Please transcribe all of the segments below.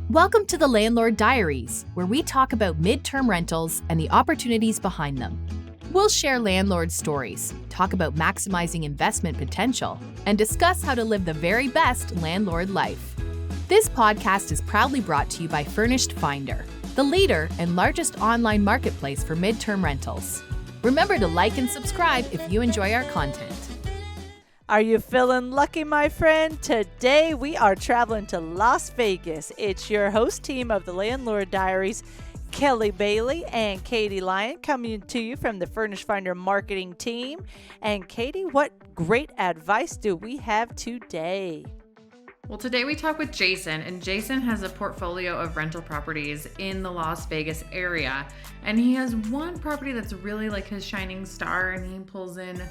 Welcome to the Landlord Diaries, where we talk about midterm rentals and the opportunities behind them. We'll share landlord stories, talk about maximizing investment potential, and discuss how to live the very best landlord life. This podcast is proudly brought to you by Furnished Finder, the leader and largest online marketplace for midterm rentals. Remember to like and subscribe if you enjoy our content. Are you feeling lucky, my friend? Today we are traveling to Las Vegas. It's your host team of the Landlord Diaries, Kelly Bailey and Katie Lyon, coming to you from the Furnished Finder marketing team. And Katie, what great advice do we have today? Well, today we talk with Jason, and Jason has a portfolio of rental properties in the Las Vegas area. And he has one property that's really like his shining star, and he pulls in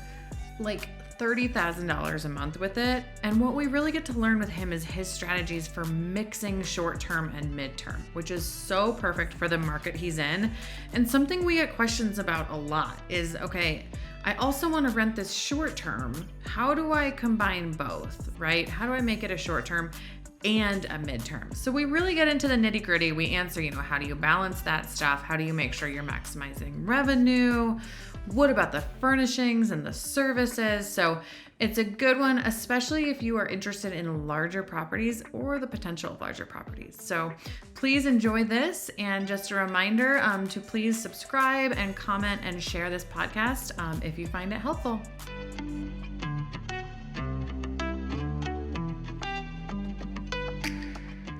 like $30,000 a month with it. And what we really get to learn with him is his strategies for mixing short-term and mid-term, which is so perfect for the market he's in. And something we get questions about a lot is, okay, I also want to rent this short-term. How do I combine both, right? How do I make it a short-term and a midterm? So we really get into the nitty-gritty. We answer, how do you balance that stuff? How do you make sure you're maximizing revenue? What about the furnishings and the services? So it's a good one, especially if you are interested in larger properties or the potential of larger properties. So please enjoy this. And just a reminder to please subscribe and comment and share this podcast if you find it helpful.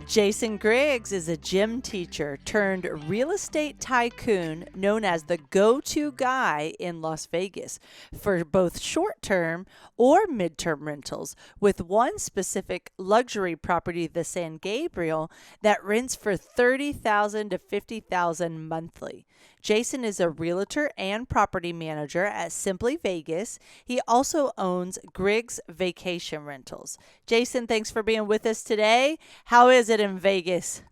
Jason Griggs is a gym teacher turned real estate tycoon known as the go-to guy in Las Vegas for both short-term or mid-term rentals, with one specific luxury property, the San Gabriel, that rents for $30,000 to $50,000 monthly. Jason is a realtor and property manager at Simply Vegas. He also owns Griggs Vacation Rentals. Jason, thanks for being with us today. How is it in Vegas?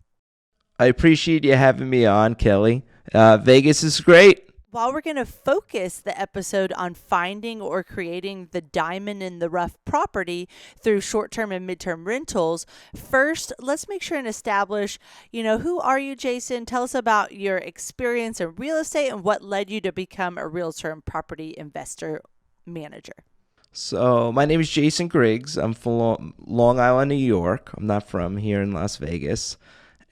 I appreciate you having me on, Kelly. Vegas is great. While we're going to focus the episode on finding or creating the diamond in the rough property through short-term and midterm rentals, first, let's make sure and establish, who are you, Jason? Tell us about your experience in real estate and what led you to become a realtor and property investor manager. So my name is Jason Griggs. I'm from Long Island, New York. I'm not from here in Las Vegas.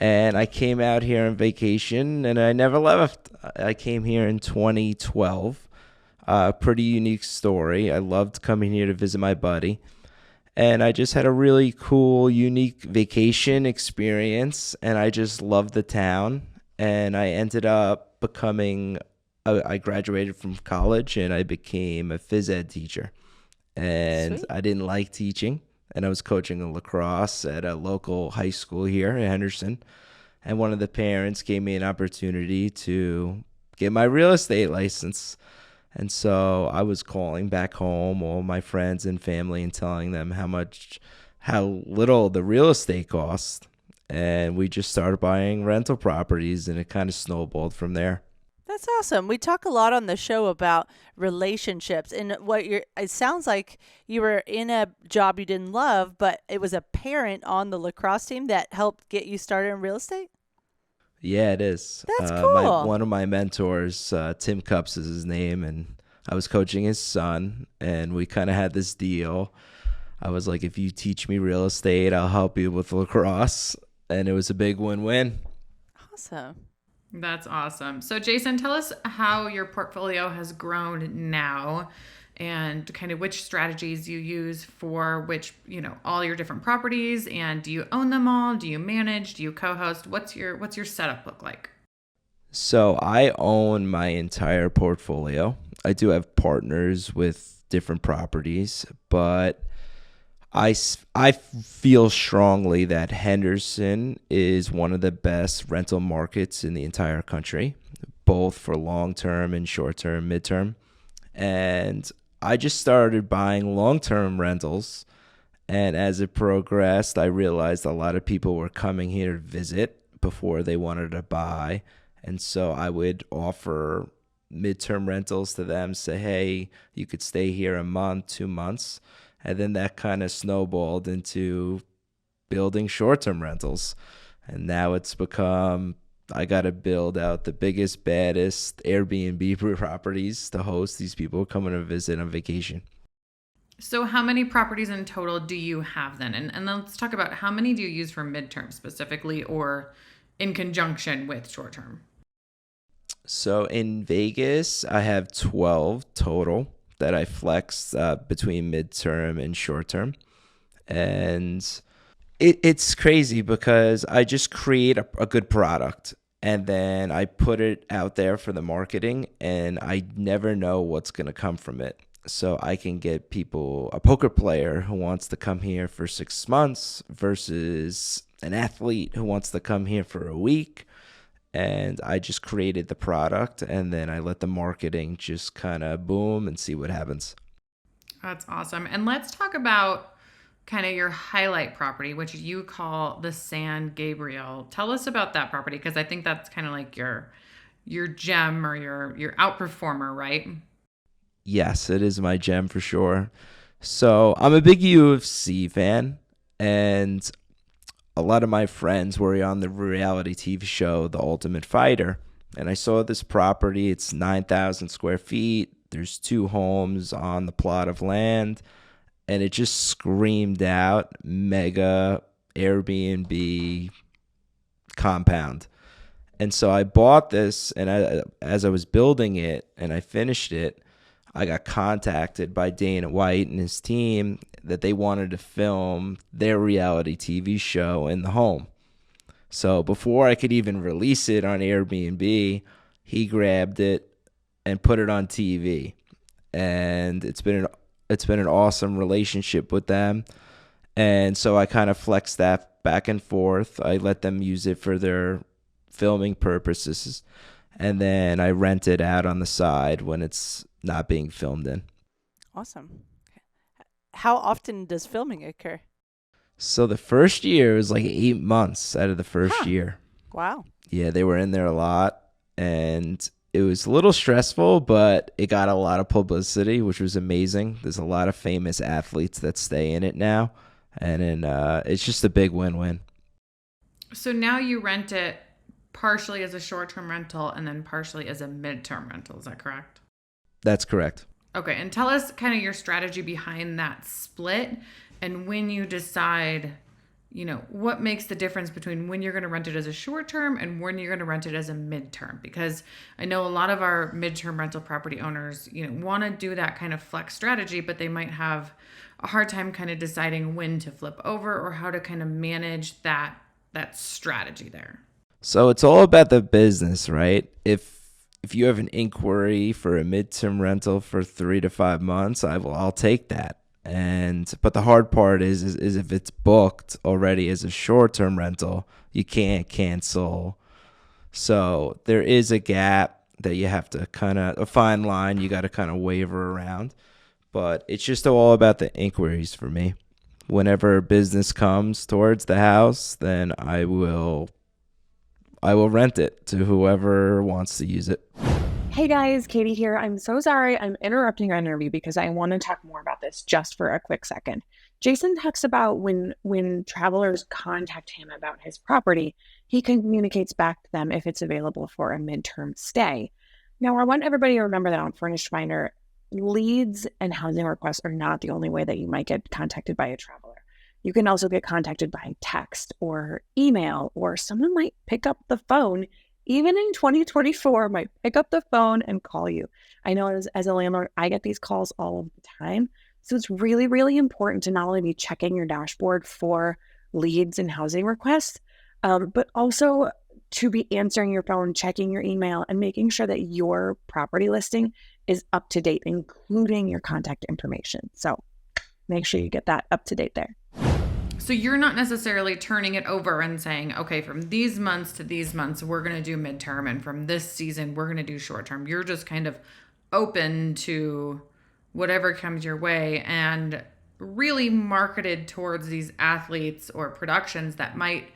And I came out here on vacation, and I never left. I came here in 2012. Pretty unique story. I loved coming here to visit my buddy. And I just had a really cool, unique vacation experience, and I just loved the town. And I ended up I graduated from college, and I became a phys ed teacher. And Sweet. I didn't like teaching. And I was coaching a lacrosse at a local high school here in Henderson. And one of the parents gave me an opportunity to get my real estate license. And so I was calling back home all my friends and family and telling them how little the real estate cost. And we just started buying rental properties, and it kind of snowballed from there. That's awesome. We talk a lot on the show about relationships, and it sounds like you were in a job you didn't love, but it was a parent on the lacrosse team that helped get you started in real estate? Yeah, it is. That's cool. One of my mentors, Tim Cups is his name, and I was coaching his son, and we kind of had this deal. I was like, if you teach me real estate, I'll help you with lacrosse, and it was a big win-win. Awesome. That's awesome. So Jason, tell us how your portfolio has grown now and kind of which strategies you use for which, all your different properties, and do you own them all? Do you manage? Do you co-host? What's your setup look like? So I own my entire portfolio. I do have partners with different properties, but I feel strongly that Henderson is one of the best rental markets in the entire country, both for long-term and short-term, midterm. And I just started buying long-term rentals. And as it progressed, I realized a lot of people were coming here to visit before they wanted to buy. And so I would offer midterm rentals to them, say, hey, you could stay here a month, 2 months. And then that kind of snowballed into building short-term rentals. And now it's become, I got to build out the biggest, baddest Airbnb properties to host these people coming to visit on vacation. So how many properties in total do you have then? And then let's talk about how many do you use for midterm specifically or in conjunction with short term? So in Vegas, I have 12 total that I flex between midterm and short term. And it's crazy because I just create a good product and then I put it out there for the marketing and I never know what's going to come from it. So I can get people, a poker player who wants to come here for 6 months versus an athlete who wants to come here for a week. And I just created the product and then I let the marketing just kind of boom and see what happens. That's awesome. And let's talk about kind of your highlight property, which you call the San Gabriel. Tell us about that property because I think that's kind of like your gem or your outperformer, right? Yes, it is my gem for sure. So I'm a big UFC fan, and a lot of my friends were on the reality TV show, The Ultimate Fighter. And I saw this property. It's 9,000 square feet. There's 2 homes on the plot of land. And it just screamed out mega Airbnb compound. And so I bought this, and as I was building it and I finished it, I got contacted by Dana White and his team that they wanted to film their reality TV show in the home. So before I could even release it on Airbnb, he grabbed it and put it on TV. And it's been an awesome relationship with them. And so I kind of flexed that back and forth. I let them use it for their filming purposes. And then I rent it out on the side when it's not being filmed in. Awesome. How often does filming occur? So the first year was like 8 months out of the first year. Wow. Yeah, they were in there a lot. And it was a little stressful, but it got a lot of publicity, which was amazing. There's a lot of famous athletes that stay in it now. And then it's just a big win-win. So now you rent it partially as a short-term rental and then partially as a midterm rental. Is that correct? That's correct. Okay. And tell us kind of your strategy behind that split and when you decide, what makes the difference between when you're going to rent it as a short term and when you're going to rent it as a midterm? Because I know a lot of our midterm rental property owners, want to do that kind of flex strategy, but they might have a hard time kind of deciding when to flip over or how to kind of manage that strategy there. So it's all about the business, right? If you have an inquiry for a midterm rental for 3 to 5 months, I'll take that. But the hard part is if it's booked already as a short-term rental, you can't cancel. So there is a gap that you have to a fine line you got to kind of waver around. But it's just all about the inquiries for me. Whenever business comes towards the house, then I will rent it to whoever wants to use it. Hey guys, Katie here. I'm so sorry I'm interrupting our interview because I want to talk more about this just for a quick second. Jason talks about when travelers contact him about his property, he communicates back to them if it's available for a midterm stay. Now, I want everybody to remember that on Furnished Finder, leads and housing requests are not the only way that you might get contacted by a traveler. You can also get contacted by text or email, or someone might pick up the phone, even in 2024, might pick up the phone and call you. I know as a landlord, I get these calls all of the time. So it's really, really important to not only be checking your dashboard for leads and housing requests, but also to be answering your phone, checking your email, and making sure that your property listing is up to date, including your contact information. So make sure you get that up to date there. So you're not necessarily turning it over and saying, okay, from these months to these months, we're going to do midterm, and from this season, we're going to do short term. You're just kind of open to whatever comes your way and really marketed towards these athletes or productions that might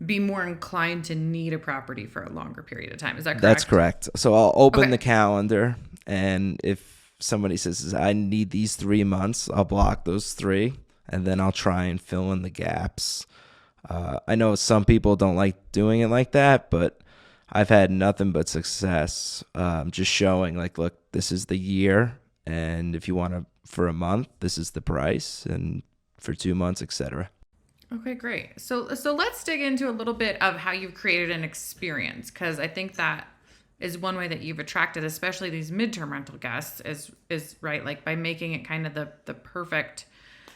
be more inclined to need a property for a longer period of time. Is that correct? That's correct. So I'll open the calendar, and if somebody says, I need these 3 months, I'll block those 3. And then I'll try and fill in the gaps. I know some people don't like doing it like that, but I've had nothing but success just showing like, look, this is the year, and if you want to for a month, this is the price, and for 2 months, etc. Okay, great. So let's dig into a little bit of how you've created an experience, because I think that is one way that you've attracted, especially these midterm rental guests, is right, like by making it kind of the perfect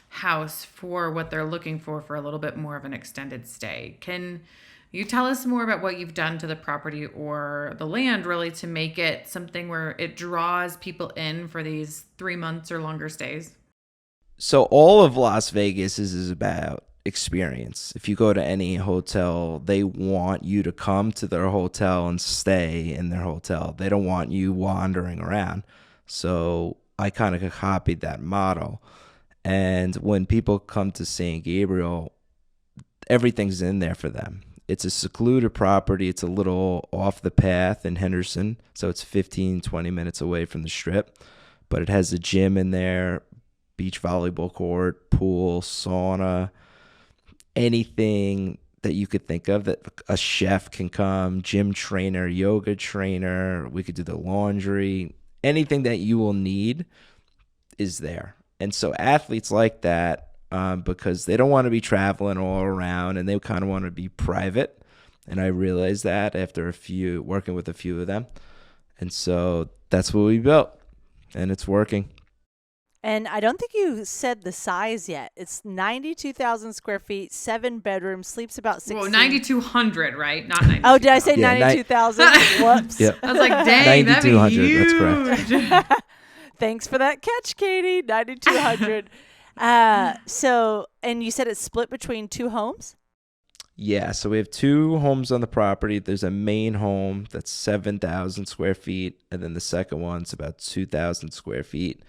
house for what they're looking for a little bit more of an extended stay. Can you tell us more about what you've done to the property or the land really to make it something where it draws people in for these 3 months or longer stays? So all of Las Vegas is about experience. If you go to any hotel, they want you to come to their hotel and stay in their hotel. They don't want you wandering around. So I kind of copied that model. And when people come to San Gabriel, everything's in there for them. It's a secluded property. It's a little off the path in Henderson. So it's 15, 20 minutes away from the Strip. But it has a gym in there, beach volleyball court, pool, sauna, anything that you could think of that a chef can come, gym trainer, yoga trainer. We could do the laundry. Anything that you will need is there. And so athletes like that because they don't want to be traveling all around and they kind of want to be private. And I realized that after working with a few of them. And so that's what we built, and it's working. And I don't think you said the size yet. It's 92,000 square feet, 7 bedrooms, sleeps about 16. Well, 9,200, right? Not 92. Oh, did I say Yeah, 92,000? Whoops. Yep. I was like, dang, that'd be 9,200, that's huge. correct. Thanks for that catch, Katie. 9,200. And you said it's split between 2 homes? Yeah, so we have 2 homes on the property. There's a main home that's 7,000 square feet, and then the second one's about 2,000 square feet.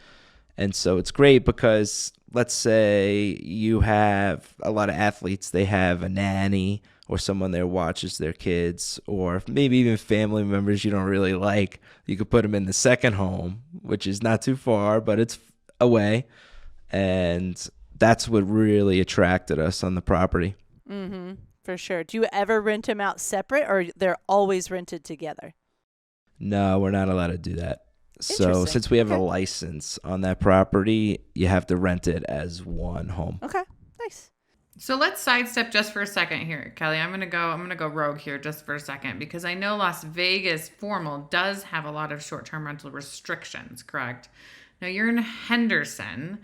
And so it's great because let's say you have a lot of athletes, they have a nanny or someone there watches their kids, or maybe even family members you don't really like. You could put them in the second home, which is not too far, but it's away. And that's what really attracted us on the property. Mm-hmm, for sure. Do you ever rent them out separate, or they're always rented together? No, we're not allowed to do that. So since we have a license on that property, you have to rent it as one home. Okay, nice. So let's sidestep just for a second here, Kelly. I'm gonna go rogue here just for a second, because I know Las Vegas formal does have a lot of short-term rental restrictions, correct? Now you're in Henderson.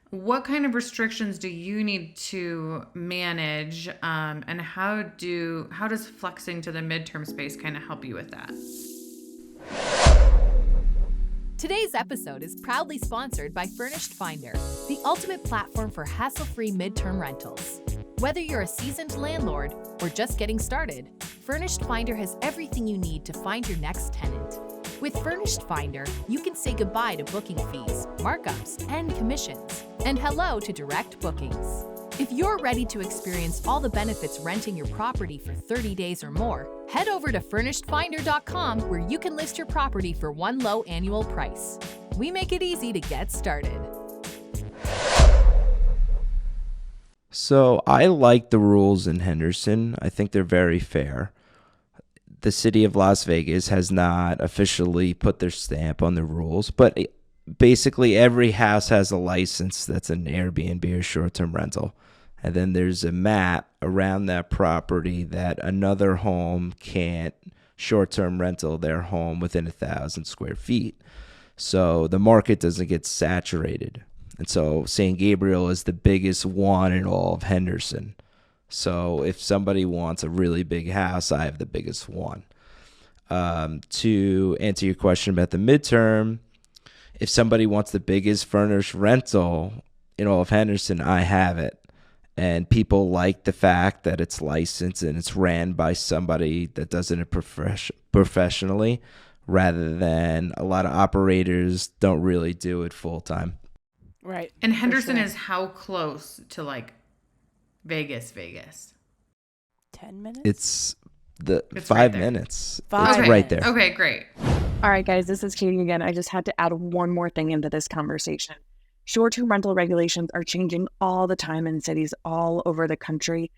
What kind of restrictions do you need to manage, and how does flexing to the midterm space kind of help you with that? Today's episode is proudly sponsored by Furnished Finder, the ultimate platform for hassle-free midterm rentals. Whether you're a seasoned landlord or just getting started, Furnished Finder has everything you need to find your next tenant. With Furnished Finder, you can say goodbye to booking fees, markups, and commissions, and hello to direct bookings. If you're ready to experience all the benefits renting your property for 30 days or more, head over to furnishedfinder.com where you can list your property for one low annual price. We make it easy to get started. So I like the rules in Henderson. I think they're very fair. The city of Las Vegas has not officially put their stamp on the rules, but basically every house has a license that's an Airbnb or short-term rental. And then there's a map around that property that another home can't short-term rental their home within 1,000 square feet. So the market doesn't get saturated. And so San Gabriel is the biggest one in all of Henderson. So if somebody wants a really big house, I have the biggest one. To answer your question about the midterm, if somebody wants the biggest furnished rental in all of Henderson, I have it. And people like the fact that it's licensed and it's ran by somebody that does it professionally, rather than a lot of operators don't really do it full time. Right. And Henderson is how close to like Vegas? 10 minutes? It's 5 right there. minutes. Five. It's right there. Okay, great. All right, guys, this is Katie again. I just had to add one more thing into this conversation. Short-term rental regulations are changing all the time in cities all over the country.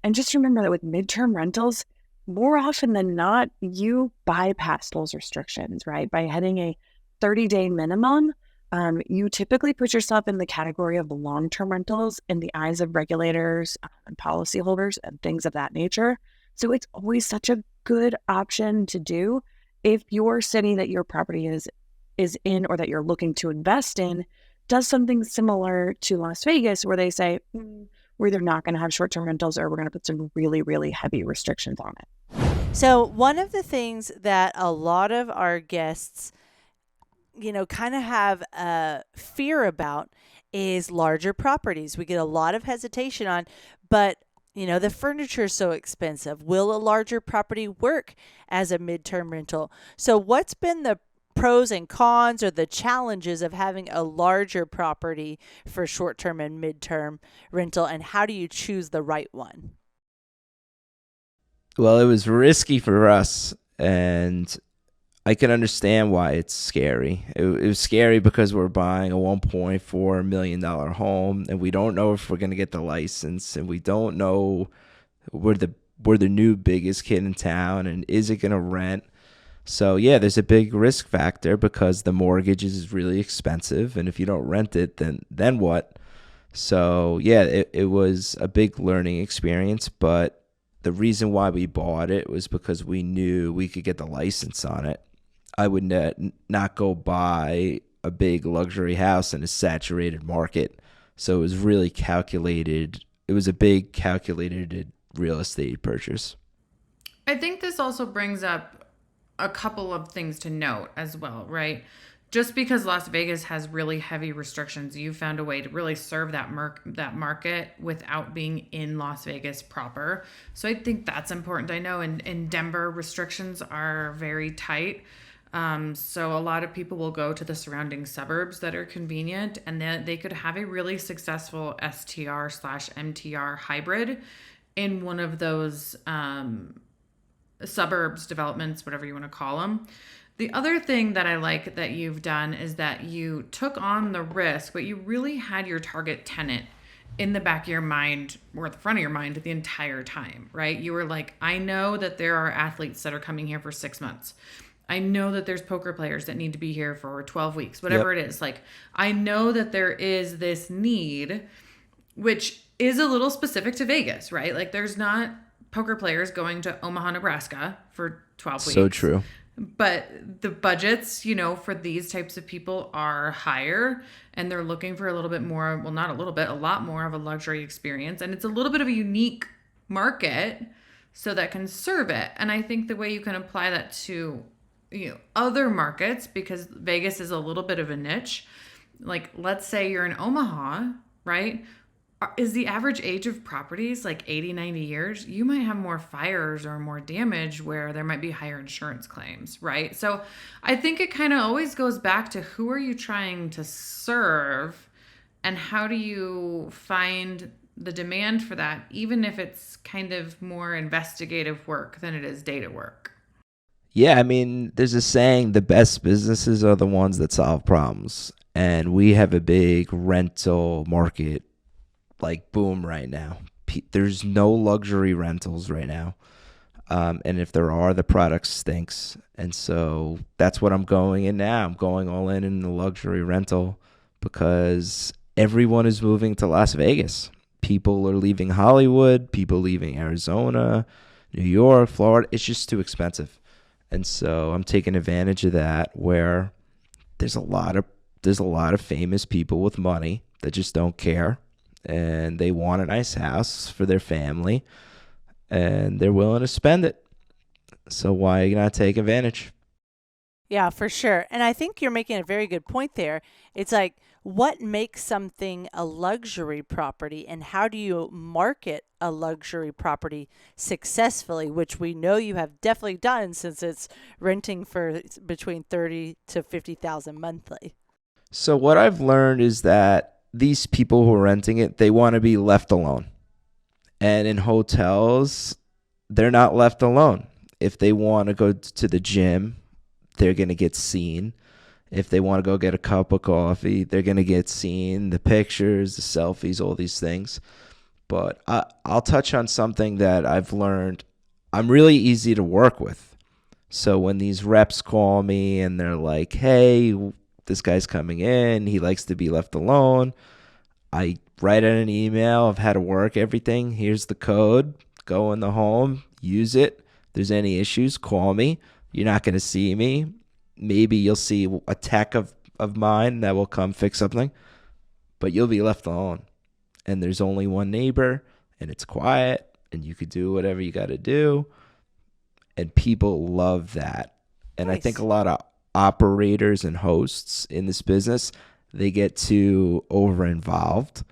And just remember that with midterm rentals, more often than not, you bypass those restrictions, right? By hitting a 30-day minimum, you typically put yourself in the category of long-term rentals in the eyes of regulators and policyholders and things of that nature. So it's always such a good option to do if your city that your property is in or that you're looking to invest in does something similar to Las Vegas, where they say, we're either not going to have short-term rentals or we're going to put some really, really heavy restrictions on it. So one of the things that a lot of our guests, kind of have a fear about is larger properties. We get a lot of hesitation on, but the furniture is so expensive. Will a larger property work as a midterm rental? So what's been the pros and cons or the challenges of having a larger property for short-term and midterm rental, and how do you choose the right one? Well, it was risky for us, and I can understand why it's scary. It was scary because we're buying a $1.4 million home, and we don't know if we're going to get the license, and we don't know we're the new biggest kid in town, and is it going to rent? So yeah, there's a big risk factor because the mortgage is really expensive, and if you don't rent it, then what? So yeah, it was a big learning experience, but the reason why we bought it was because we knew we could get the license on it. I would not go buy a big luxury house in a saturated market. So it was really calculated. It was a big calculated real estate purchase. I think this also brings up a couple of things to note as well, right? Just because Las Vegas has really heavy restrictions, you found a way to really serve that market without being in Las Vegas proper. So I think that's important. I know in Denver, restrictions are very tight. So a lot of people will go to the surrounding suburbs that are convenient, and then they could have a really successful STR/MTR hybrid in one of those suburbs, developments, whatever you want to call them. The other thing that I like that you've done is that you took on the risk, but you really had your target tenant in the back of your mind or at the front of your mind the entire time, right? You were like, I know that there are athletes that are coming here for 6 months. I know that there's poker players that need to be here for 12 weeks, whatever it is. Like, I know that there is this need, which is a little specific to Vegas, right? Like, there's not poker players going to Omaha, Nebraska for 12 weeks. So true. But the budgets, for these types of people are higher, and they're looking for a little bit more, well, not a little bit, a lot more of a luxury experience. And it's a little bit of a unique market so that can serve it. And I think the way you can apply that to other markets, because Vegas is a little bit of a niche. Like, let's say you're in Omaha, right? Is the average age of properties like 80, 90 years? You might have more fires or more damage where there might be higher insurance claims, right? So I think it kind of always goes back to who are you trying to serve, and how do you find the demand for that, even if it's kind of more investigative work than it is data work. Yeah, I mean, there's a saying, the best businesses are the ones that solve problems. And we have a big rental market, like, boom right now. There's no luxury rentals right now. And if there are, the product stinks. And so that's what I'm going in now. I'm going all in the luxury rental because everyone is moving to Las Vegas. People are leaving Hollywood, people leaving Arizona, New York, Florida. It's just too expensive. And so I'm taking advantage of that, where there's a lot of famous people with money that just don't care, and they want a nice house for their family, and they're willing to spend it. So why not take advantage? Yeah, for sure. And I think you're making a very good point there. It's like, what makes something a luxury property, and how do you market a luxury property successfully, which we know you have definitely done, since it's renting for between 30 to 50,000 monthly. So what I've learned is that these people who are renting it, they want to be left alone. And in hotels, they're not left alone. If they want to go to the gym, they're going to get seen. If they want to go get a cup of coffee, they're going to get seen. The pictures, the selfies, all these things. But I'll touch on something that I've learned. I'm really easy to work with. So when these reps call me and they're like, hey, this guy's coming in, he likes to be left alone, I write out an email of how to work everything. Here's the code. Go in the home, use it. If there's any issues, call me. You're not going to see me. Maybe you'll see a tech of mine that will come fix something, but you'll be left alone. And there's only one neighbor, and it's quiet, and you could do whatever you got to do. And people love that. And Nice. I think a lot of operators and hosts in this business, they get too over-involved.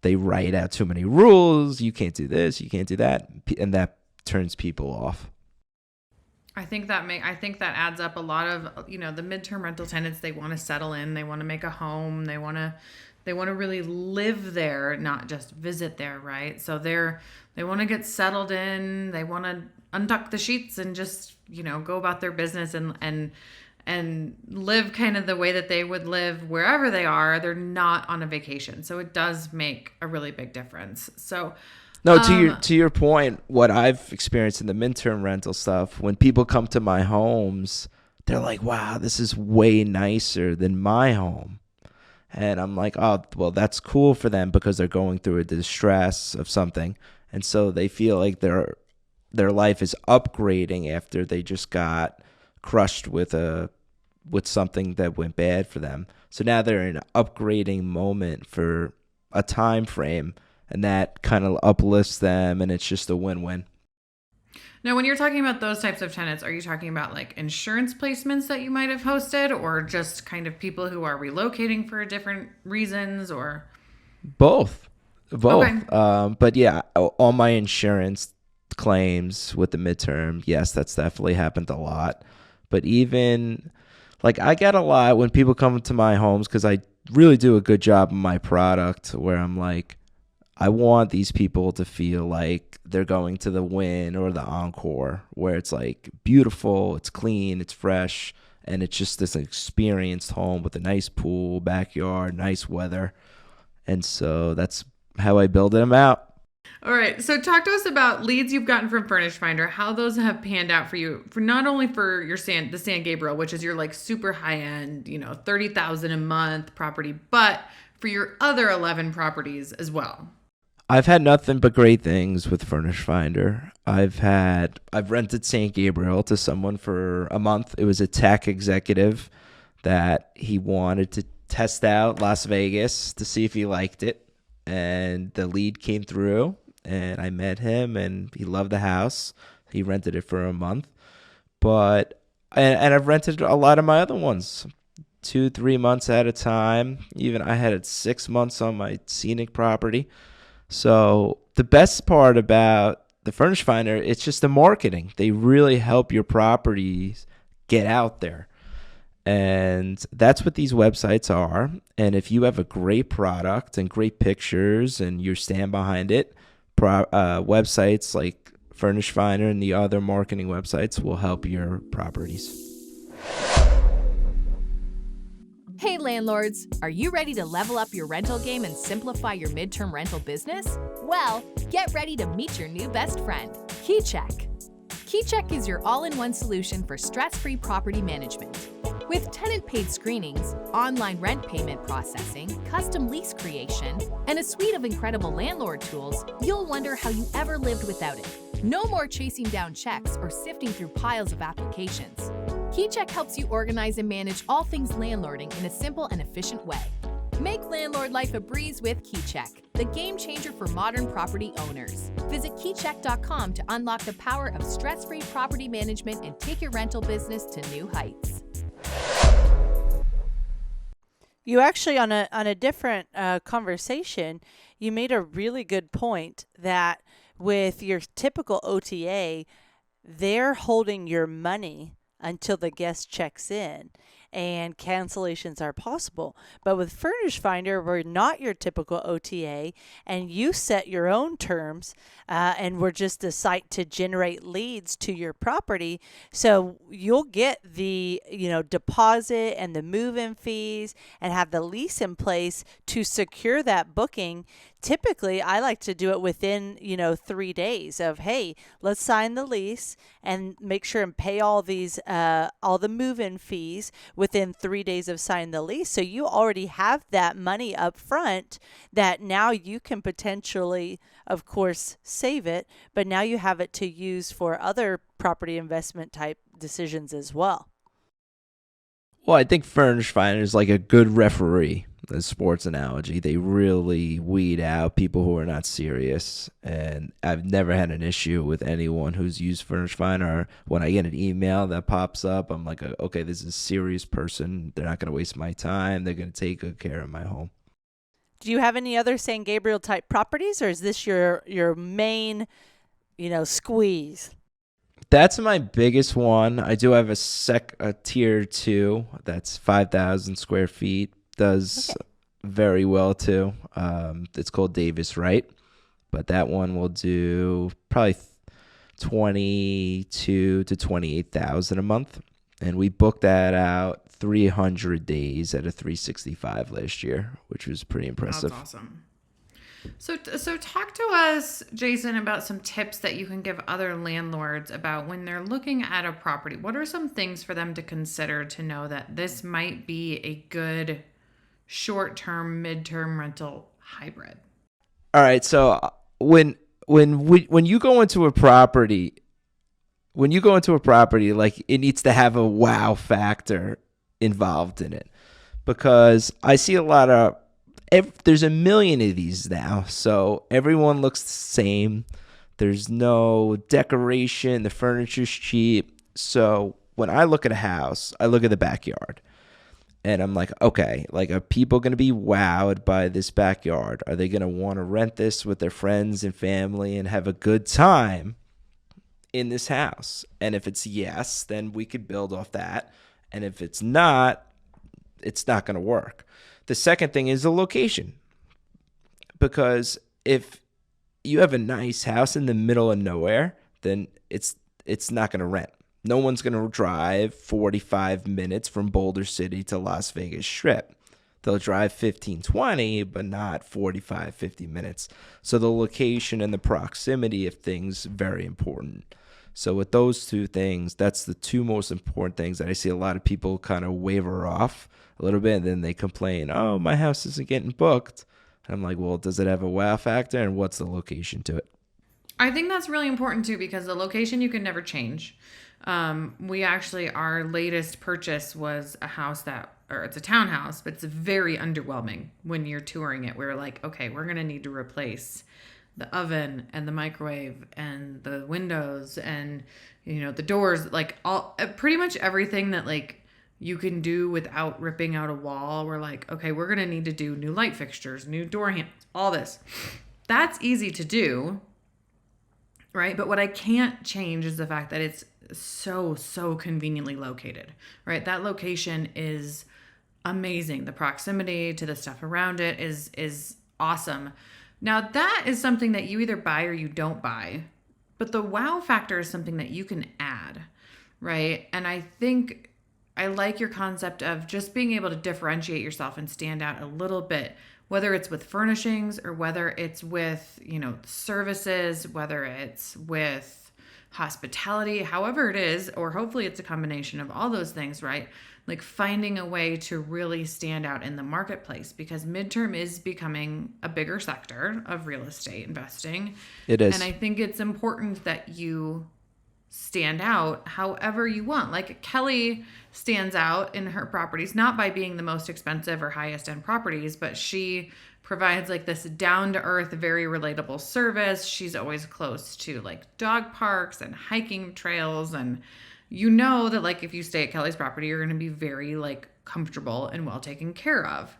They write out too many rules. You can't do this, you can't do that, and that turns people off. I think that adds up a lot of, the midterm rental tenants. They want to settle in, they want to make a home, they want to really live there, not just visit there, right? So they want to get settled in, they want to untuck the sheets and just, go about their business and live kind of the way that they would live wherever they are. They're not on a vacation. So it does make a really big difference. So no, to your point, what I've experienced in the midterm rental stuff, when people come to my homes, they're like, wow, this is way nicer than my home. And I'm like, oh, well, that's cool for them because they're going through a distress of something. And so they feel like their life is upgrading after they just got crushed with something that went bad for them. So now they're in an upgrading moment for a time frame, and that kind of uplifts them, and it's just a win-win. Now, when you're talking about those types of tenants, are you talking about like insurance placements that you might have hosted, or just kind of people who are relocating for different reasons, or both? Okay. But yeah, all my insurance claims with the midterm, yes, that's definitely happened a lot. But even like I get a lot when people come to my homes, because I really do a good job of my product, where I'm like, I want these people to feel like they're going to the Wynn or the Encore, where it's like beautiful, it's clean, it's fresh, and it's just this experienced home with a nice pool, backyard, nice weather. And so that's how I build them out. All right. So talk to us about leads you've gotten from Furnished Finder, how those have panned out for you, for not only for your the San Gabriel, which is your like super high end, $30,000 a month property, but for your other 11 properties as well. I've had nothing but great things with Furnished Finder. I've rented San Gabriel to someone for a month. It was a tech executive that he wanted to test out Las Vegas to see if he liked it. And the lead came through, and I met him, and he loved the house. He rented it for a month. But I've rented a lot of my other ones, 2-3 months at a time. Even I had it 6 months on my scenic property. So the best part about the Furnished Finder, it's just the marketing. They really help your properties get out there. And that's what these websites are. And if you have a great product and great pictures and you stand behind it, websites like Furnished Finder and the other marketing websites will help your properties. Hey landlords, are you ready to level up your rental game and simplify your midterm rental business? Well, get ready to meet your new best friend, KeyCheck. KeyCheck is your all-in-one solution for stress-free property management. With tenant-paid screenings, online rent payment processing, custom lease creation, and a suite of incredible landlord tools, you'll wonder how you ever lived without it. No more chasing down checks or sifting through piles of applications. KeyCheck helps you organize and manage all things landlording in a simple and efficient way. Make landlord life a breeze with KeyCheck, the game changer for modern property owners. Visit keycheck.com to unlock the power of stress-free property management and take your rental business to new heights. You actually, on a different conversation, you made a really good point that with your typical OTA, they're holding your money until the guest checks in, and cancellations are possible. But with Furnished Finder, we're not your typical OTA, and you set your own terms, and we're just a site to generate leads to your property. So you'll get the deposit and the move-in fees and have the lease in place to secure that booking typically I like to do it within, 3 days of, hey, let's sign the lease and make sure and pay all the move-in fees within 3 days of signing the lease. So you already have that money up front that now you can potentially, of course, save it, but now you have it to use for other property investment type decisions as well. Well, I think Furnished Finder is like a good referee, the sports analogy. They really weed out people who are not serious. And I've never had an issue with anyone who's used Furnished Finder. When I get an email that pops up, I'm like, okay, this is a serious person. They're not going to waste my time. They're going to take good care of my home. Do you have any other San Gabriel type properties, or is this your main, squeeze? That's my biggest one. I do have a tier 2 that's 5,000 square feet. Does very well too. It's called Davis Wright, but that one will do probably 22 to 28,000 a month, and we booked that out 300 days at a 365 last year, which was pretty impressive. That's awesome. So talk to us, Jason, about some tips that you can give other landlords about when they're looking at a property. What are some things for them to consider to know that this might be a good short-term, mid-term rental hybrid? All right. So when you go into a property, like, it needs to have a wow factor involved in it, because I see a lot of there's a million of these now, so everyone looks the same. There's no decoration. The furniture's cheap. So when I look at a house, I look at the backyard, and I'm like, okay, like, are people going to be wowed by this backyard? Are they going to want to rent this with their friends and family and have a good time in this house? And if it's yes, then we could build off that. And if it's not going to work. The second thing is the location, because if you have a nice house in the middle of nowhere, then it's not going to rent. No one's going to drive 45 minutes from Boulder City to Las Vegas Strip. They'll drive 15, 20, but not 45, 50 minutes. So the location and the proximity of things, very important. So with those two things, that's the two most important things that I see a lot of people kind of waver off a little bit, and then they complain, oh, my house isn't getting booked. And I'm like, well, does it have a wow factor, and what's the location to it? I think that's really important too, because the location you can never change. Our latest purchase was it's a townhouse, but it's very underwhelming when you're touring it. We're like, okay, we're going to need to replace the oven and the microwave and the windows and, the doors, like pretty much everything that like you can do without ripping out a wall. We're like, okay, we're going to need to do new light fixtures, new door handles, all this. That's easy to do, right? But what I can't change is the fact that it's so conveniently located, right? That location is amazing. The proximity to the stuff around it is awesome. Now, that is something that you either buy or you don't buy, but the wow factor is something that you can add, right? And I think I like your concept of just being able to differentiate yourself and stand out a little bit, whether it's with furnishings or whether it's with, services, whether it's with hospitality, however it is, or hopefully it's a combination of all those things, right? Like finding a way to really stand out in the marketplace, because midterm is becoming a bigger sector of real estate investing. It is. And I think it's important that you stand out however you want. Like Kelly stands out in her properties, not by being the most expensive or highest end properties, but she provides like this down to earth, very relatable service. She's always close to like dog parks and hiking trails, and that like if you stay at Kelly's property, you're going to be very like comfortable and well taken care of.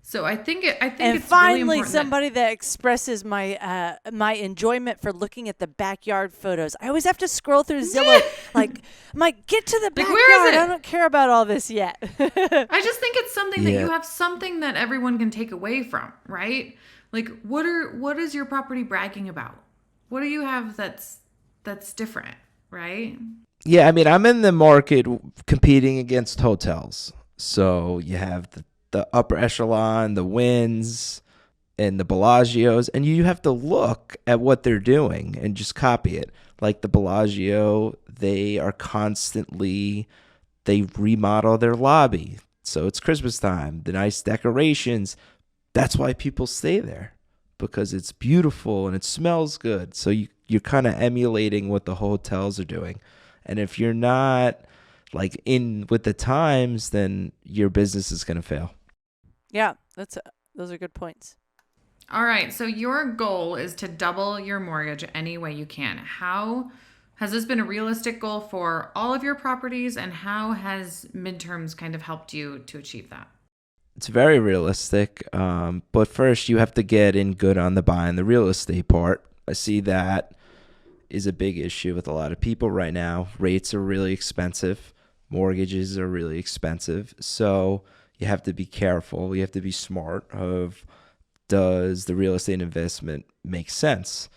So I think it's finally really important somebody that expresses my my enjoyment for looking at the backyard photos. I always have to scroll through Zillow. I'm like, get to the backyard. Where is it? I don't care about all this yet. I just think it's something that you have something that everyone can take away from, right? Like what is your property bragging about? What do you have that's different, right? Yeah, I mean, I'm in the market competing against hotels. So you have the upper echelon, the Winds, and the Bellagios, and you have to look at what they're doing and just copy it. Like the Bellagio, they remodel their lobby. So it's Christmas time, the nice decorations. That's why people stay there, because it's beautiful and it smells good. So you're kind of emulating what the hotels are doing. And if you're not like in with the times, then your business is going to fail. Yeah, those are good points. All right. So your goal is to double your mortgage any way you can. How has this been a realistic goal for all of your properties, and how has midterms kind of helped you to achieve that? It's very realistic. But first, you have to get in good on the buying the real estate part. I see that is a big issue with a lot of people right now. Rates are really expensive. Mortgages are really expensive. So you have to be careful. You have to be smart of, does the real estate investment make sense?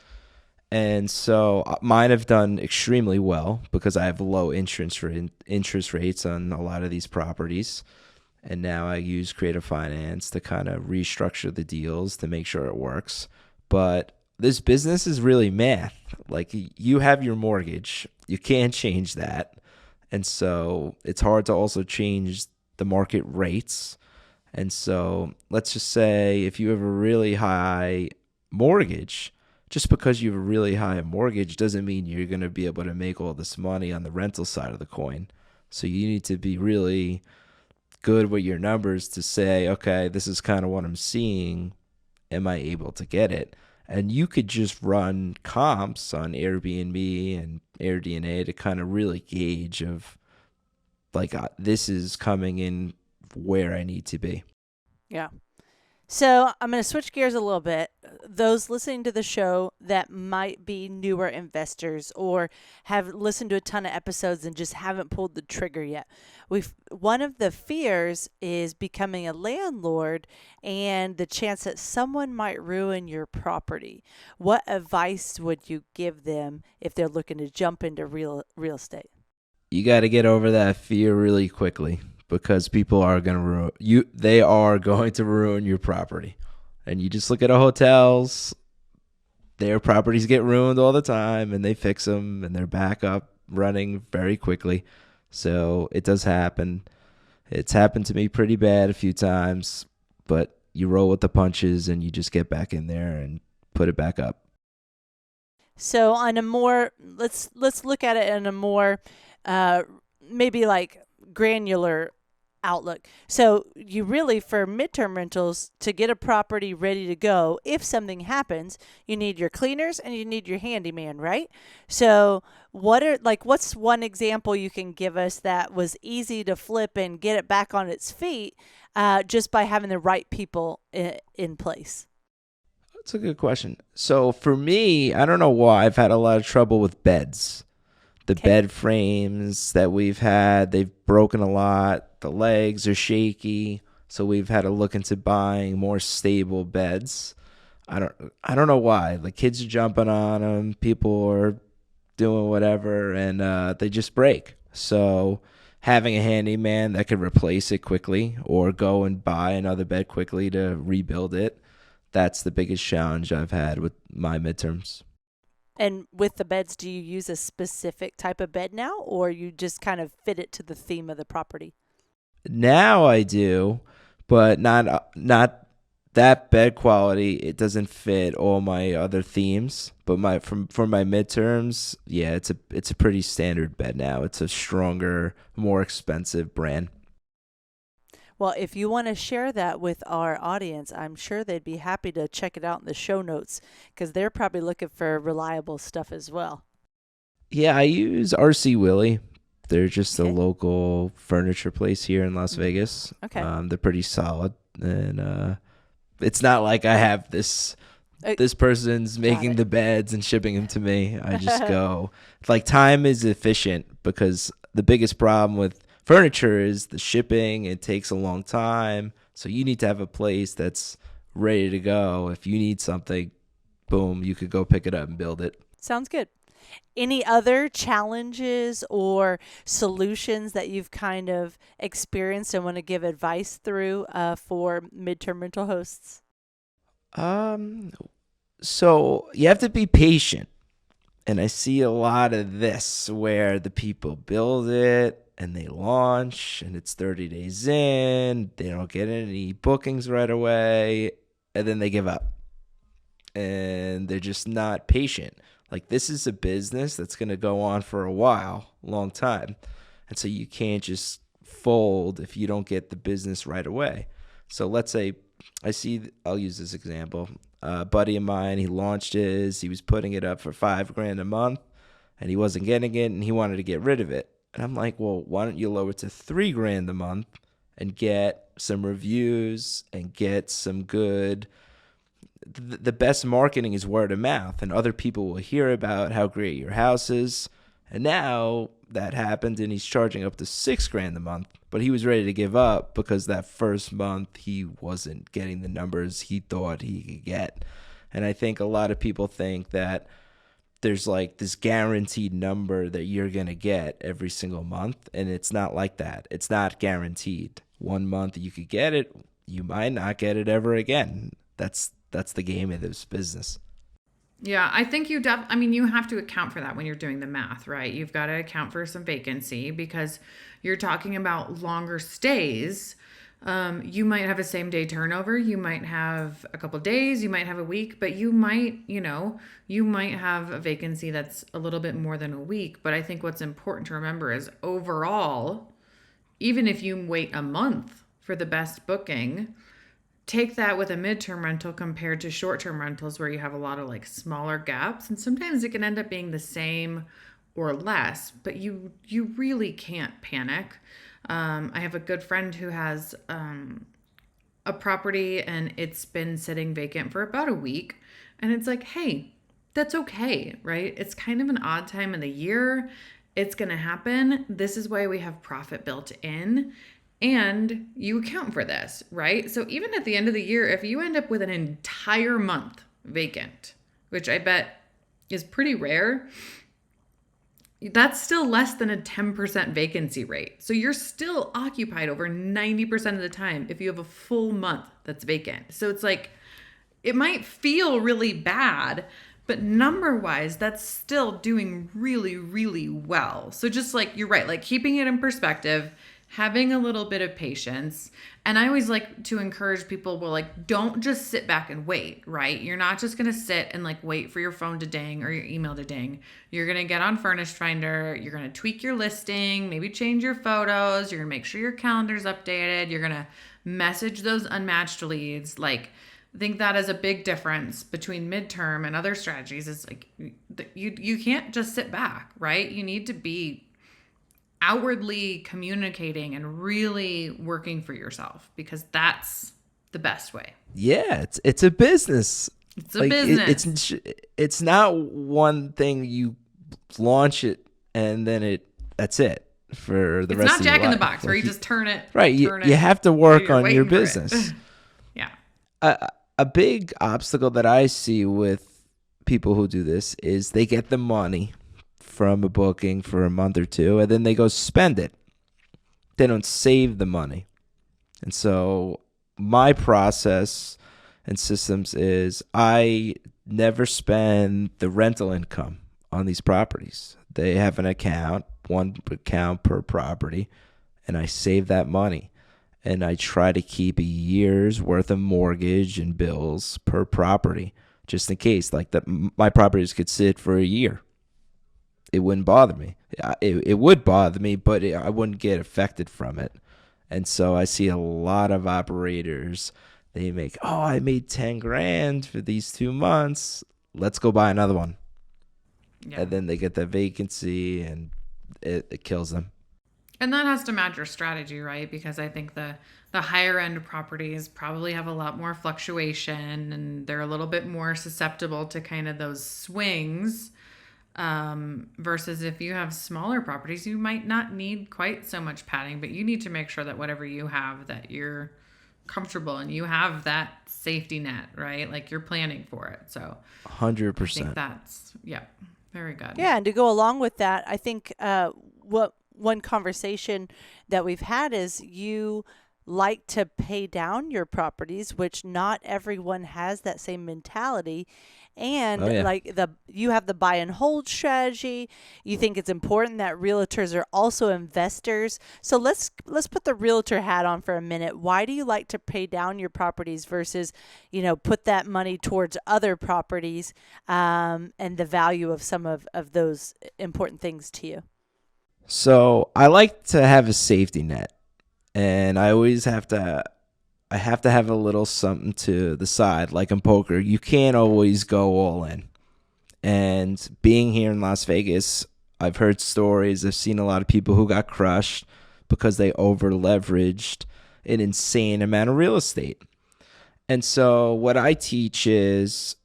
And so mine have done extremely well because I have low interest rates on a lot of these properties. And now I use creative finance to kind of restructure the deals to make sure it works. But this business is really math. Like, you have your mortgage, you can't change that. And so it's hard to also change the market rates. And so let's just say if you have a really high mortgage, just because you have a really high mortgage doesn't mean you're going to be able to make all this money on the rental side of the coin. So you need to be really good with your numbers to say, okay, this is kind of what I'm seeing. Am I able to get it? And you could just run comps on Airbnb and AirDNA to kind of really gauge of like, this is coming in where I need to be. Yeah. So I'm going to switch gears a little bit. Those listening to the show that might be newer investors or have listened to a ton of episodes and just haven't pulled the trigger yet. One of the fears is becoming a landlord and the chance that someone might ruin your property. What advice would you give them if they're looking to jump into real estate? You got to get over that fear really quickly, because people are going to ruin you. They are going to ruin your property. And you just look at hotels, their properties get ruined all the time and they fix them and they're back up running very quickly. So it does happen. It's happened to me pretty bad a few times, but you roll with the punches and you just get back in there and put it back up. So on a more, let's look at it in a more maybe like granular outlook. So you really, for midterm rentals, to get a property ready to go, if something happens, you need your cleaners and you need your handyman, right? So what's one example you can give us that was easy to flip and get it back on its feet just by having the right people in place? That's a good question. So for me, I don't know why I've had a lot of trouble with beds. The bed frames that we've had, they've broken a lot. The legs are shaky. So we've had to look into buying more stable beds. I don't know why. The kids are jumping on them. People are doing whatever, and they just break. So having a handyman that could replace it quickly or go and buy another bed quickly to rebuild it, that's the biggest challenge I've had with my midterms. And with the beds, do you use a specific type of bed now, or you just kind of fit it to the theme of the property? Now I do, but not that bed quality. It doesn't fit all my other themes. But for my midterms, yeah, it's a pretty standard bed now. It's a stronger, more expensive brand. Well, if you want to share that with our audience, I'm sure they'd be happy to check it out in the show notes because they're probably looking for reliable stuff as well. Yeah, I use RC Willie. They're just a local furniture place here in Las Vegas. Okay. They're pretty solid, and it's not like I have this person's making the beds and shipping them to me. I just go. Like, time is efficient because the biggest problem with furniture is the shipping. It takes a long time. So you need to have a place that's ready to go. If you need something, boom, you could go pick it up and build it. Sounds good. Any other challenges or solutions that you've kind of experienced and want to give advice through for midterm rental hosts? So you have to be patient. And I see a lot of this where the people build it and they launch and it's 30 days in, they don't get any bookings right away, and then they give up. And they're just not patient. Like, this is a business that's going to go on for a while, long time. And so you can't just fold if you don't get the business right away. So let's say I'll use this example. A buddy of mine, he launched he was putting it up for $5,000 a month and he wasn't getting it and he wanted to get rid of it. And I'm like, well, why don't you lower it to $3,000 a month and get some reviews and get some good. The best marketing is word of mouth, and other people will hear about how great your house is. And now that happened, and he's charging up to $6,000 a month, but he was ready to give up because that first month he wasn't getting the numbers he thought he could get. And I think a lot of people think that there's like this guaranteed number that you're going to get every single month, and it's not like that. It's not guaranteed. One month you could get it, you might not get it ever again. That's the game of this business. Yeah, I think you have to account for that when you're doing the math, right? You've got to account for some vacancy because you're talking about longer stays. You might have a same day turnover. You might have a couple days, you might have a week, but you might have a vacancy that's a little bit more than a week. But I think what's important to remember is overall, even if you wait a month for the best booking, take that with a midterm rental compared to short-term rentals where you have a lot of like smaller gaps, and sometimes it can end up being the same or less, but you really can't panic. I have a good friend who has a property and it's been sitting vacant for about a week, and it's like, hey, that's okay, right? It's kind of an odd time of the year. It's going to happen. This is why we have profit built in. And you account for this, right? So even at the end of the year, if you end up with an entire month vacant, which I bet is pretty rare, that's still less than a 10% vacancy rate. So you're still occupied over 90% of the time if you have a full month that's vacant. So it's like, it might feel really bad, but number-wise, that's still doing really, really well. So just like, you're right, like keeping it in perspective, having a little bit of patience. And I always like to encourage people, well, like, don't just sit back and wait, right? You're not just going to sit and like wait for your phone to ding or your email to ding. You're going to get on Furnished Finder. You're going to tweak your listing, maybe change your photos. You're going to make sure your calendar's updated. You're going to message those unmatched leads. Like, I think that is a big difference between midterm and other strategies. Is like, you can't just sit back, right? You need to be outwardly communicating and really working for yourself, because that's the best way. Yeah, it's a business. It's a business. It's not one thing you launch it and then that's it for the rest of your life. It's not Jack in the Box where you just turn it. Right, you have to work on your business. Yeah. A big obstacle that I see with people who do this is they get the money from a booking for a month or two, and then they go spend it. They don't save the money. And so my process and systems is I never spend the rental income on these properties. They have an account, one account per property, and I save that money. And I try to keep a year's worth of mortgage and bills per property, just in case. Like my properties could sit for a year. It wouldn't bother me. It would bother me, but I wouldn't get affected from it. And so I see a lot of operators, they make, I made $10,000 for these 2 months. Let's go buy another one. Yeah. And then they get that vacancy and it kills them. And that has to match your strategy, right? Because I think the higher end properties probably have a lot more fluctuation and they're a little bit more susceptible to kind of those swings. Versus if you have smaller properties, you might not need quite so much padding, but you need to make sure that whatever you have, that you're comfortable and you have that safety net, right? Like you're planning for it. So 100%. I think that's, very good. Yeah. And to go along with that, I think, one conversation that we've had is you like to pay down your properties, which not everyone has that same mentality. And Oh, yeah. you have the buy and hold strategy. You think it's important that realtors are also investors. So let's put the realtor hat on for a minute. Why do you like to pay down your properties versus, put that money towards other properties, and the value of some of those important things to you? So I like to have a safety net, and I have to have a little something to the side. Like in poker, you can't always go all in. And being here in Las Vegas, I've heard stories. I've seen a lot of people who got crushed because they over leveraged an insane amount of real estate. And so what I teach is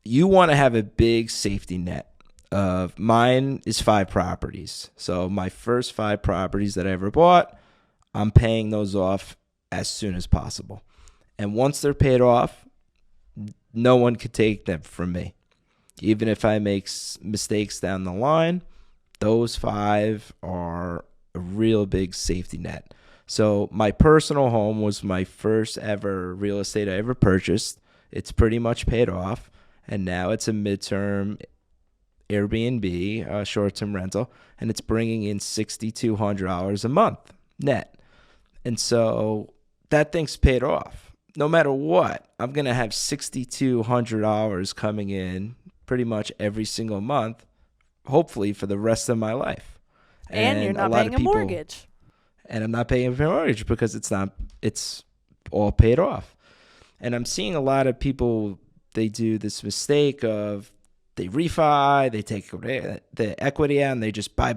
you want to have a big safety net. Of mine is 5 properties. So my first 5 properties that I ever bought, I'm paying those off as soon as possible. And once they're paid off, no one could take them from me. Even if I make mistakes down the line, those 5 are a real big safety net. So my personal home was my first ever real estate I ever purchased. It's pretty much paid off. And now it's a midterm Airbnb, short-term rental, and it's bringing in $6,200 a month net. And so that thing's paid off. No matter what, I'm going to have $6,200 coming in pretty much every single month, hopefully for the rest of my life. And you're not paying a mortgage. And I'm not paying a mortgage because it's all paid off. And I'm seeing a lot of people, they do this mistake of they refi, they take the equity out and they just buy.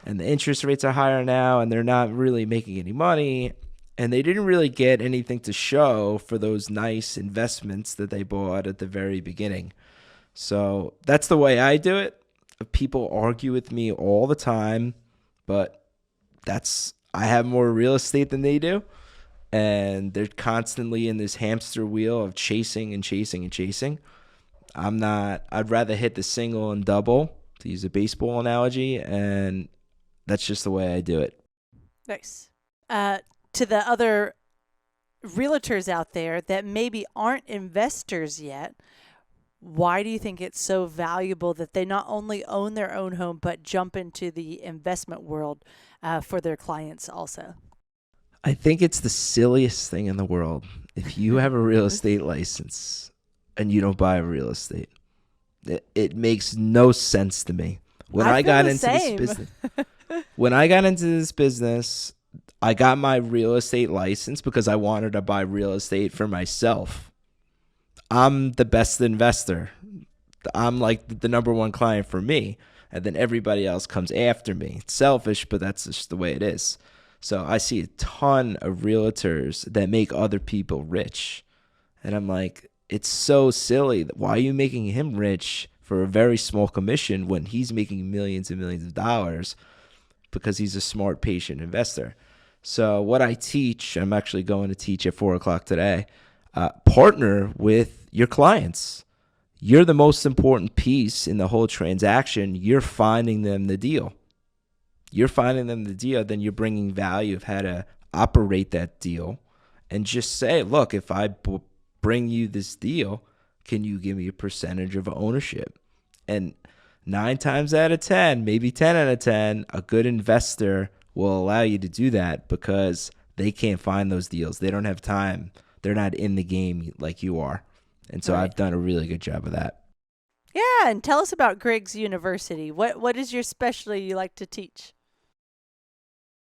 And the interest rates are higher now and they're not really making any money. And they didn't really get anything to show for those nice investments that they bought at the very beginning. So that's the way I do it. People argue with me all the time, but I have more real estate than they do. And they're constantly in this hamster wheel of chasing and chasing and chasing. I'd rather hit the single and double, to use a baseball analogy, and that's just the way I do it. Nice. To the other realtors out there that maybe aren't investors yet, why do you think it's so valuable that they not only own their own home, but jump into the investment world for their clients also? I think it's the silliest thing in the world. If you have a real estate license and you don't buy real estate, it makes no sense to me. When I got into this business, I got my real estate license because I wanted to buy real estate for myself. I'm the best investor. I'm like the number one client for me, and then everybody else comes after me. It's selfish, but that's just the way it is. So I see a ton of realtors that make other people rich. And I'm like, it's so silly. Why are you making him rich for a very small commission when he's making millions and millions of dollars? Because he's a smart, patient investor. So what I teach, I'm actually going to teach at 4 o'clock today, partner with your clients. You're the most important piece in the whole transaction. You're finding them the deal. Then you're bringing value of how to operate that deal. And just say, look, if I bring you this deal, can you give me a percentage of ownership? And 9 times out of 10, maybe 10 out of 10, a good investor will allow you to do that because they can't find those deals. They don't have time. They're not in the game like you are. And so I've done a really good job of that. Yeah, and tell us about Griggs University. What is your specialty you like to teach?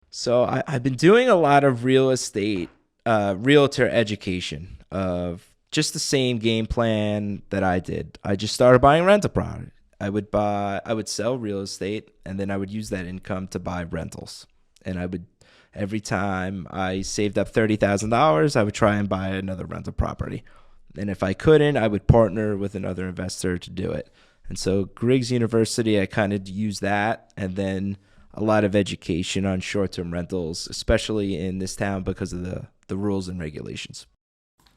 So I've been doing a lot of real estate, realtor education of just the same game plan that I did. I just started buying rental property. I would sell real estate, and then I would use that income to buy rentals. And every time I saved up $30,000, I would try and buy another rental property. And if I couldn't, I would partner with another investor to do it. And so Griggs University, I kind of use that, and then a lot of education on short-term rentals, especially in this town because of the rules and regulations.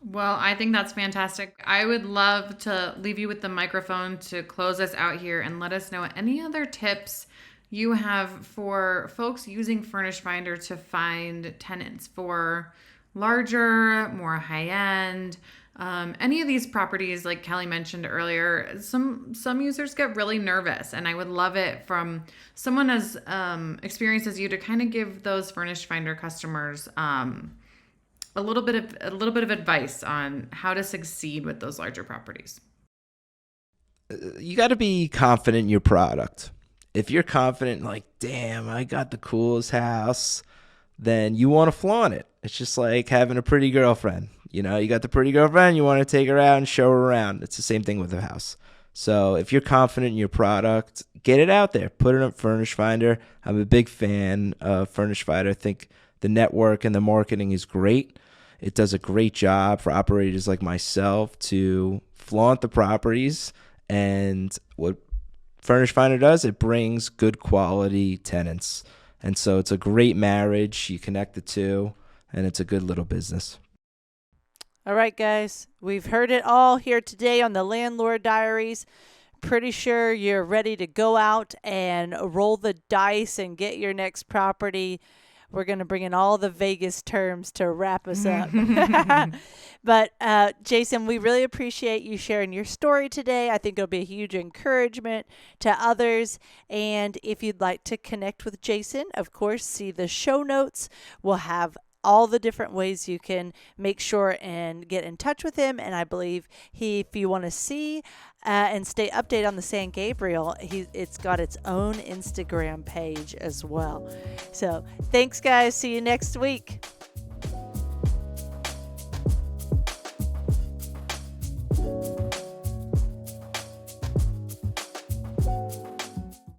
Well, I think that's fantastic. I would love to leave you with the microphone to close us out here and let us know any other tips you have for folks using Furnished Finder to find tenants for larger, more high-end. Any of these properties, like Kelly mentioned earlier, some users get really nervous, and I would love it from someone as experienced as you to kind of give those Furnished Finder customers a little bit of advice on how to succeed with those larger properties. You got to be confident in your product. If you're confident, like, damn, I got the coolest house, then you want to flaunt it. It's just like having a pretty girlfriend. You know, you got the pretty girlfriend, you want to take her out and show her around. It's the same thing with a house. So if you're confident in your product, get it out there. Put it on Furnished Finder. I'm a big fan of Furnished Finder. I think the network and the marketing is great. It does a great job for operators like myself to flaunt the properties. And what Furnished Finder does, it brings good quality tenants. And so it's a great marriage. You connect the two, and it's a good little business. All right, guys, we've heard it all here today on the Landlord Diaries. Pretty sure you're ready to go out and roll the dice and get your next property. We're going to bring in all the Vegas terms to wrap us up. But Jason, we really appreciate you sharing your story today. I think it'll be a huge encouragement to others. And if you'd like to connect with Jason, of course, see the show notes. We'll have all the different ways you can make sure and get in touch with him. And I believe if you want to see and stay updated on the San Gabriel, it's got its own Instagram page as well. So thanks, guys. See you next week.